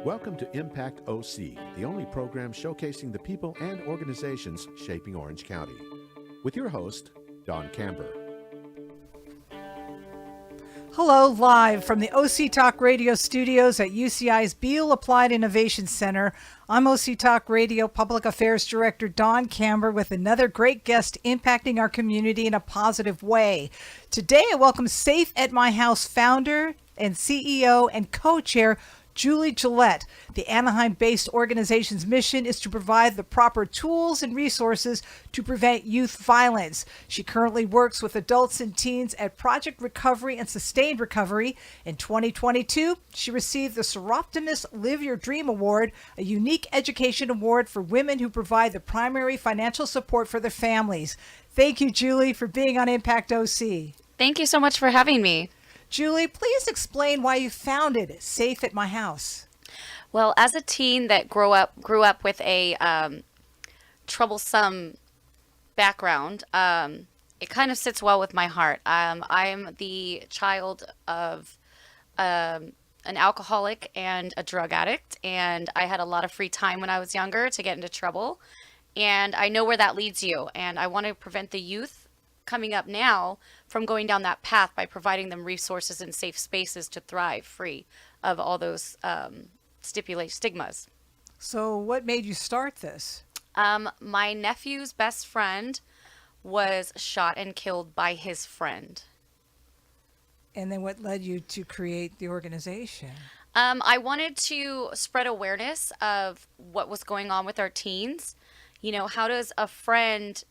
Welcome to Impact OC, the only program showcasing the people and organizations shaping Orange County. With your host, Don Camber. Hello, live from the OC Talk Radio studios at UCI's Beal Applied Innovation Center. I'm OC Talk Radio Public Affairs Director Don Camber with another great guest impacting our community in a positive way. Today, I welcome Safe at My House founder and CEO and co-chair Julie Gillette. The Anaheim-based organization's mission is to provide the proper tools and resources to prevent youth violence. She currently works with adults and teens at Project Recovery and Sustained Recovery. In 2022, she received the Seroptimus Live Your Dream Award, a unique education award for women who provide the primary financial support for their families. Thank you, Julie, for being on Impact OC. Thank you so much for having me. Julie, please explain why you founded Safe at My House. Well, as a teen that grew up with a troublesome background, it kind of sits well with my heart. I'm the child of an alcoholic and a drug addict, and I had a lot of free time when I was younger to get into trouble, and I know where that leads you, and I want to prevent the youth coming up now from going down that path by providing them resources and safe spaces to thrive free of all those stigmas. So what made you start this? My nephew's best friend was shot and killed by his friend. And then what led you to create the organization? I wanted to spread awareness of what was going on with our teens. You know, how does a friend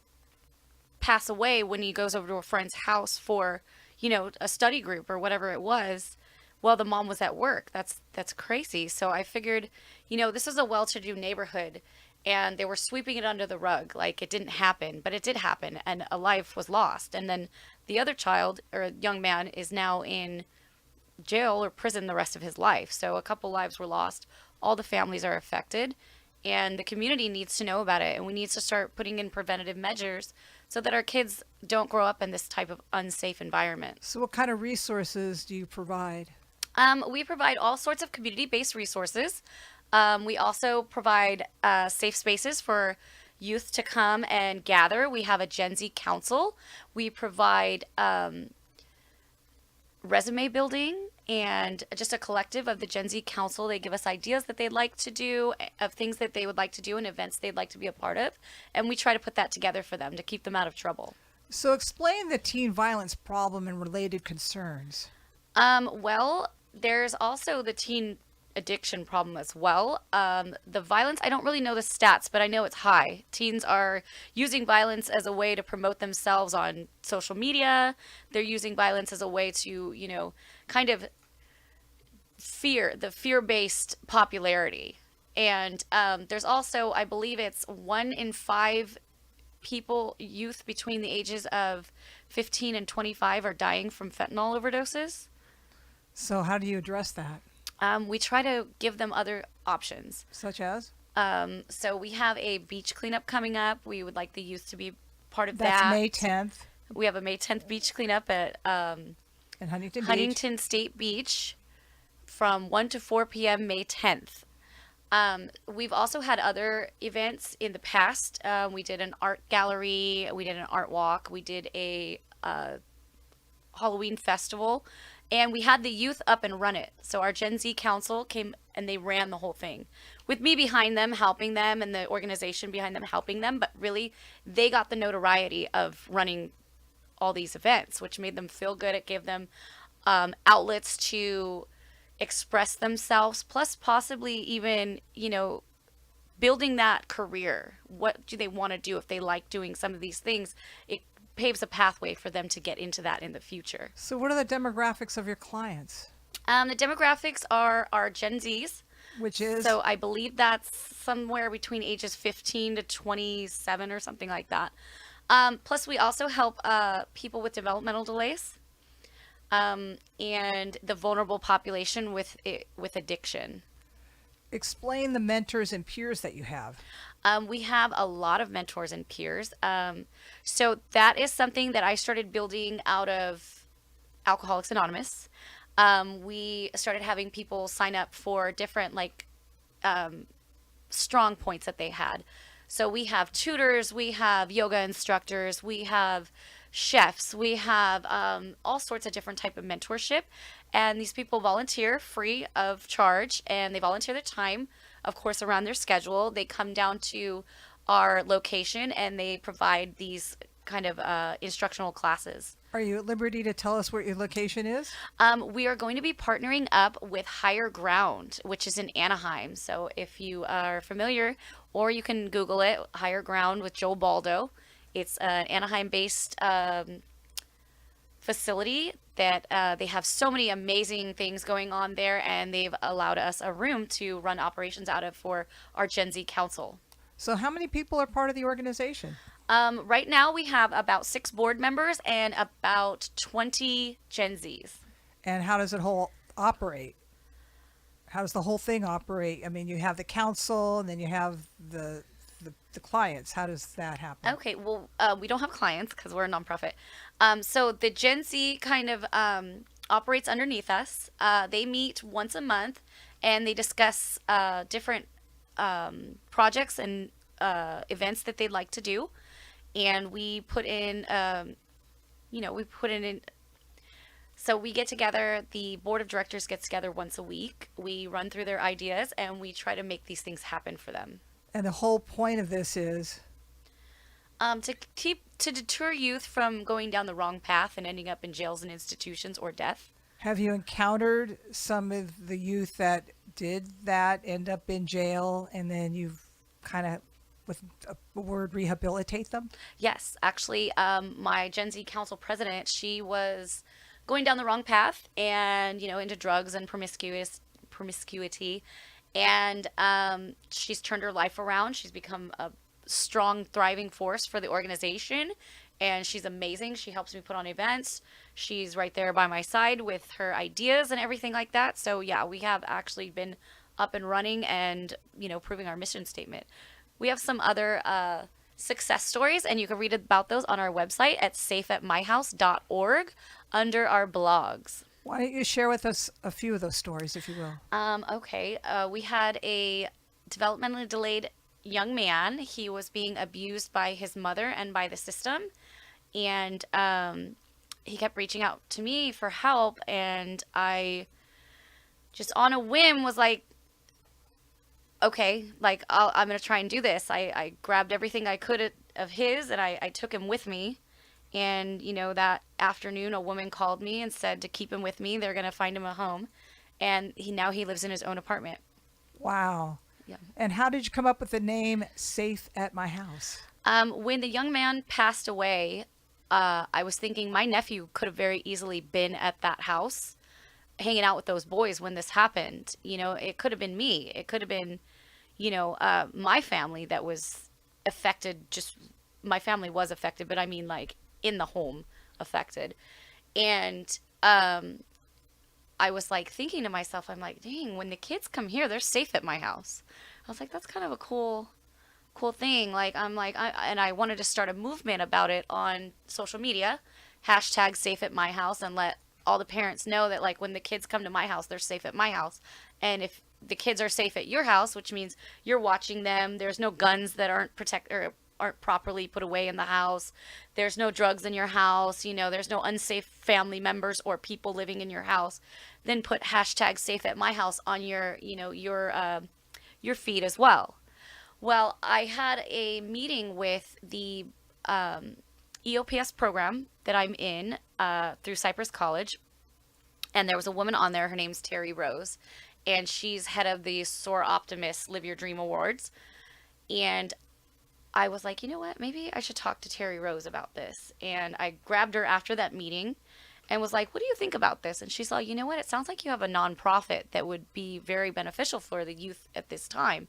pass away when he goes over to a friend's house for, you know, a study group or whatever it was? Well, the mom was at work. That's crazy. So I figured, you know, this is a well-to-do neighborhood, and they were sweeping it under the rug like it didn't happen, but it did happen, and a life was lost. And then the other child or young man is now in jail or prison the rest of his life. So a couple lives were lost. All the families are affected, and the community needs to know about it, and we need to start putting in preventative measures so that our kids don't grow up in this type of unsafe environment. So what kind of resources do you provide? We provide all sorts of community-based resources. We also provide safe spaces for youth to come and gather. We have a Gen Z council. We provide resume building and just a collective of the Gen Z council. They give us ideas that they'd like to do, of things that they would like to do, and events they'd like to be a part of. And we try to put that together for them to keep them out of trouble. So explain the teen violence problem and related concerns. Well, there's also the teen addiction problem as well. The violence, I don't really know the stats, but I know it's high. Teens are using violence as a way to promote themselves on social media. They're using violence as a way to, you know, kind of fear-based popularity. And there's also, I believe it's 1 in 5 youth between the ages of 15 and 25 are dying from fentanyl overdoses. So how do you address that? We try to give them other options. Such as? So we have a beach cleanup coming up. We would like the youth to be part of That's that. May 10th. We have a May 10th beach cleanup at in Huntington State Beach from 1 to 4 p.m. May 10th. We've also had other events in the past. We did an art gallery. We did an art walk. We did a Halloween festival. And we had the youth up and run it. So our Gen Z council came and they ran the whole thing with me behind them, helping them, and the organization behind them, helping them. But really, they got the notoriety of running all these events, which made them feel good. It gave them outlets to express themselves, plus possibly even, you know, building that career. What do they want to do if they like doing some of these things? It paves a pathway for them to get into that in the future. So what are the demographics of your clients? The demographics are Gen Zs. Which is? So I believe that's somewhere between ages 15 to 27 or something like that. Plus we also help people with developmental delays and the vulnerable population with addiction. Explain the mentors and peers that you have. We have a lot of mentors and peers. So that is something that I started building out of Alcoholics Anonymous. We started having people sign up for different strong points that they had. So we have tutors, we have yoga instructors, we have chefs, we have all sorts of different type of mentorship, and these people volunteer free of charge, and they volunteer their time, of course, around their schedule. They come down to our location and they provide these kind of instructional classes. Are you at liberty to tell us where your location is? We are going to be partnering up with Higher Ground, which is in Anaheim. So if you are familiar, or you can Google it, Higher Ground with Joe Baldo. It's an Anaheim-based facility that they have so many amazing things going on there, and they've allowed us a room to run operations out of for our Gen Z Council. So how many people are part of the organization? Right now we have about 6 board members and about 20 Gen Zs. And how does it whole operate? How does the whole thing operate? I mean, you have the council and then you have the clients. How does that happen? Okay, well, we don't have clients because we're a nonprofit. So the Gen Z kind of operates underneath us. They meet once a month and they discuss different projects and events that they'd like to do. And we put in, so we get together, the board of directors gets together once a week. We run through their ideas and we try to make these things happen for them. And the whole point of this is? To deter youth from going down the wrong path and ending up in jails and institutions or death. Have you encountered some of the youth that did that end up in jail and then you've kind of, with a word, rehabilitate them? Yes, actually, my Gen Z Council president, she was going down the wrong path and, into drugs and promiscuity. And she's turned her life around. She's become a strong, thriving force for the organization. And she's amazing. She helps me put on events. She's right there by my side with her ideas and everything like that. So, yeah, we have actually been up and running and, proving our mission statement. We have some other success stories, and you can read about those on our website at safeatmyhouse.org under our blogs. Why don't you share with us a few of those stories, if you will? Okay. We had a developmentally delayed young man. He was being abused by his mother and by the system. And he kept reaching out to me for help. And I just on a whim was like, okay, I'm going to try and do this. I grabbed everything I could of his and I took him with me. And, that afternoon, a woman called me and said to keep him with me. They're going to find him a home. And now he lives in his own apartment. Wow. Yeah. And how did you come up with the name Safe at My House? When the young man passed away, I was thinking my nephew could have very easily been at that house hanging out with those boys when this happened. It could have been me. It could have been, my family that was affected. Just my family was affected, but I mean in the home affected. And I was thinking to myself, I'm like, dang, when the kids come here, they're safe at my house. I was like, that's kind of a cool thing. And I wanted to start a movement about it on social media, hashtag safe at my house, and let all the parents know that when the kids come to my house, they're safe at my house. And if the kids are safe at your house, which means you're watching them, there's no guns that aren't properly put away in the house. There's no drugs in your house. There's no unsafe family members or people living in your house. Then put hashtag safe at my house on your feed as well. Well, I had a meeting with the EOPS program that I'm in through Cypress College. And there was a woman on there. Her name's Terry Rose. And she's head of the Soar Optimist Live Your Dream Awards. And I was like, you know what? Maybe I should talk to Terry Rose about this. And I grabbed her after that meeting and was like, what do you think about this? And she's like, you know what? It sounds like you have a nonprofit that would be very beneficial for the youth at this time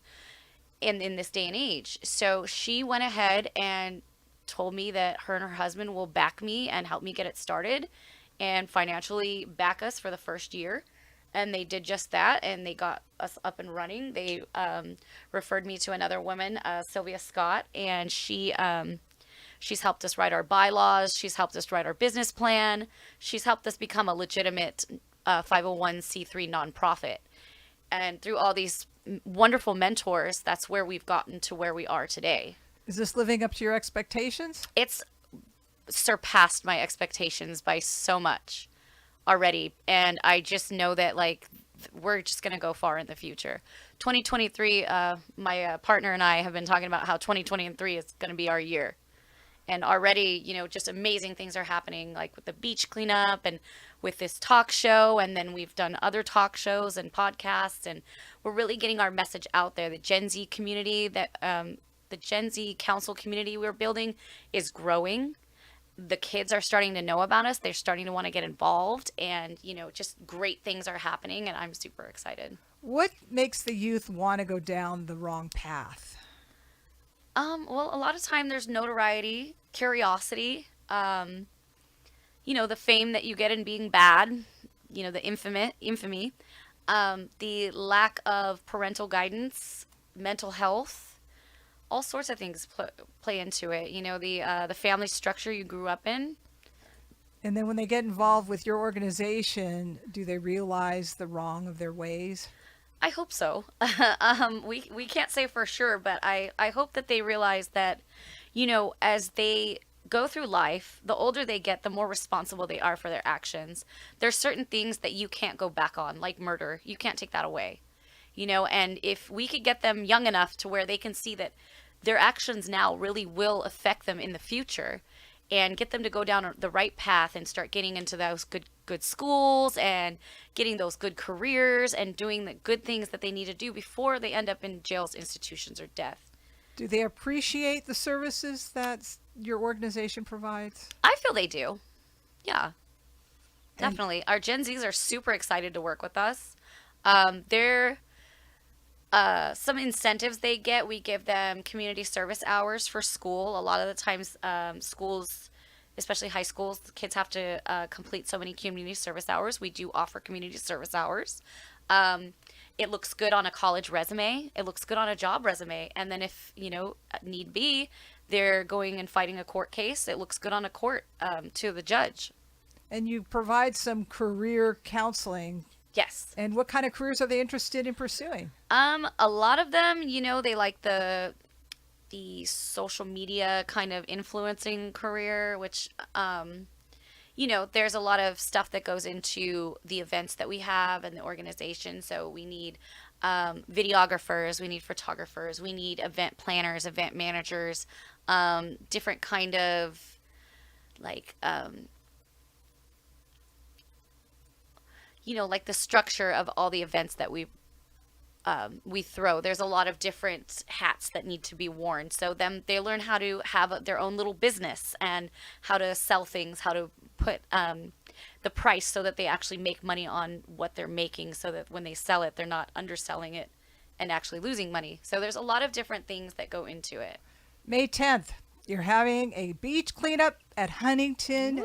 and in this day and age. So she went ahead and told me that her and her husband will back me and help me get it started and financially back us for the first year. And they did just that, and they got us up and running. They referred me to another woman, Sylvia Scott, and she's helped us write our bylaws. She's helped us write our business plan. She's helped us become a legitimate 501c3 nonprofit. and through all these wonderful mentors, that's where we've gotten to where we are today. Is this living up to your expectations? It's surpassed my expectations by so much already, and I just know that like we're just going to go far in the future. 2023, my partner and I have been talking about how 2023 is going to be our year. And already, just amazing things are happening, like with the beach cleanup and with this talk show. And then we've done other talk shows and podcasts, and we're really getting our message out there. The Gen Z community, the Gen Z council community we're building is growing. The kids are starting to know about us. They're starting to want to get involved, and, just great things are happening, and I'm super excited. What makes the youth want to go down the wrong path? Well, a lot of time there's notoriety, curiosity, the fame that you get in being bad, the infamy, the lack of parental guidance, mental health, all sorts of things play into it. The family structure you grew up in. And then when they get involved with your organization, do they realize the wrong of their ways? I hope so. We can't say for sure, but I hope that they realize that, as they go through life, the older they get, the more responsible they are for their actions. There's certain things that you can't go back on, like murder. You can't take that away, and if we could get them young enough to where they can see that their actions now really will affect them in the future, and get them to go down the right path and start getting into those good schools and getting those good careers and doing the good things that they need to do before they end up in jails, institutions, or death. Do they appreciate the services that your organization provides? I feel they do. Yeah, definitely. Our Gen Zs are super excited to work with us. They're some incentives they get. We give them community service hours for school. A lot of the times, schools, especially high schools, the kids have to complete so many community service hours. We do offer community service hours. It looks good on a college resume. It looks good on a job resume. And then if, need be, they're going and fighting a court case, it looks good on a court to the judge. And you provide some career counseling. Yes. And what kind of careers are they interested in pursuing? A lot of them, they like the social media kind of influencing career, which, there's a lot of stuff that goes into the events that we have and the organization. So we need videographers, we need photographers, we need event planners, event managers, different kind of like, like the structure of all the events that we throw. There's a lot of different hats that need to be worn. So they learn how to have their own little business and how to sell things, how to put the price so that they actually make money on what they're making, so that when they sell it, they're not underselling it and actually losing money. So there's a lot of different things that go into it. May 10th, you're having a beach cleanup at Huntington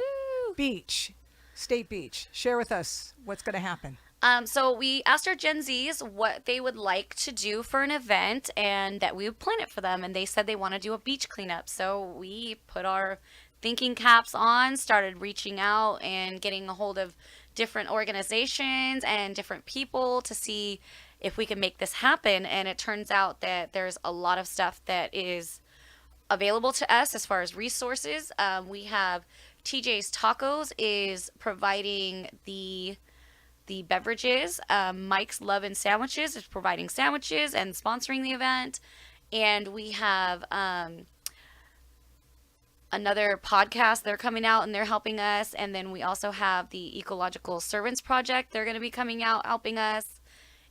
Beach, State Beach. Share with us what's going to happen. So we asked our Gen Zs what they would like to do for an event and that we would plan it for them. And they said they want to do a beach cleanup. So we put our thinking caps on, started reaching out and getting a hold of different organizations and different people to see if we can make this happen. And it turns out that there's a lot of stuff that is available to us as far as resources. We have TJ's Tacos is providing the beverages. Mike's Love and Sandwiches is providing sandwiches and sponsoring the event. And we have another podcast. They're coming out and they're helping us. And then we also have the Ecological Servants Project. They're going to be coming out helping us.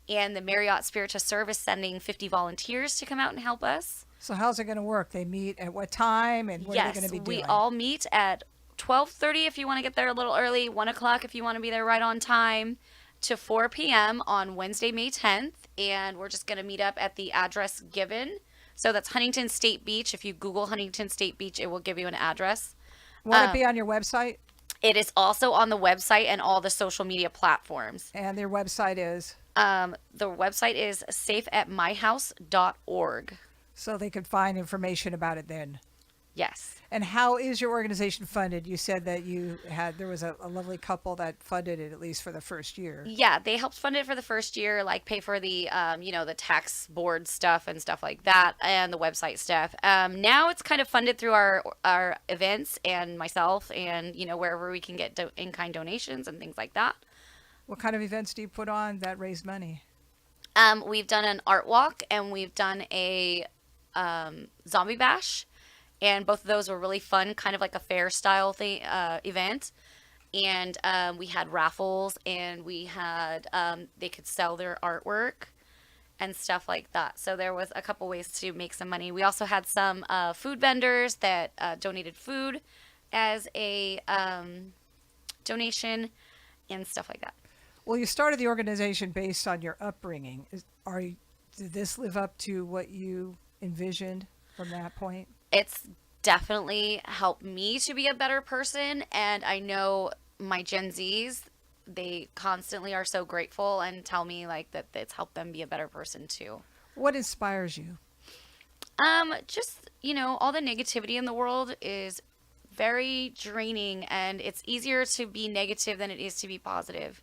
And the Marriott Spiritus Service sending 50 volunteers to come out and help us. So how's it going to work? They meet at what time and what are they going to be doing? We all meet at 12:30 if you want to get there a little early, 1 o'clock if you want to be there right on time, to 4 p.m. on Wednesday, May 10th. And we're just going to meet up at the address given. So that's Huntington State Beach. If you Google Huntington State Beach, it will give you an address. Will it be on your website? It is also on the website and all the social media platforms. And their website is? The website is safeatmyhouse.org. So they could find information about it then. Yes. And how is your organization funded? You said that there was a lovely couple that funded it, at least for the first year. Yeah, they helped fund it for the first year, like pay for the, the tax board stuff and stuff like that, and the website stuff. Now it's kind of funded through our events and myself, and wherever we can get in-kind donations and things like that. What kind of events do you put on that raise money? We've done an art walk and we've done a zombie bash, and both of those were really fun, kind of like a fair style thing event. And we had raffles, and we had they could sell their artwork and stuff like that. So there was a couple ways to make some money. We also had some food vendors that donated food as a donation and stuff like that. Well, you started the organization based on your upbringing. Did this live up to what you envisioned from that point? It's definitely helped me to be a better person, and I know my Gen Zs, they constantly are so grateful and tell me like that it's helped them be a better person too. What inspires you? Just, all the negativity in the world is very draining, and it's easier to be negative than it is to be positive.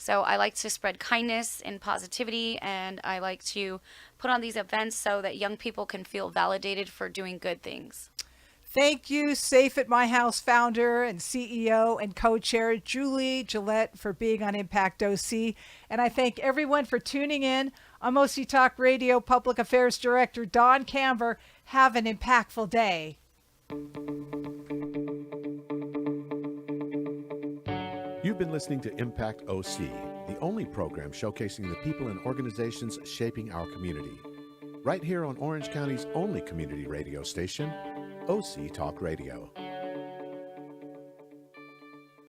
So I like to spread kindness and positivity, and I like to put on these events so that young people can feel validated for doing good things. Thank you, Safe at My House founder and CEO and co-chair Julie Gillette, for being on Impact OC. And I thank everyone for tuning in. I'm OC Talk Radio Public Affairs Director Don Camber. Have an impactful day. You've been listening to Impact OC, the only program showcasing the people and organizations shaping our community. Right here on Orange County's only community radio station, OC Talk Radio.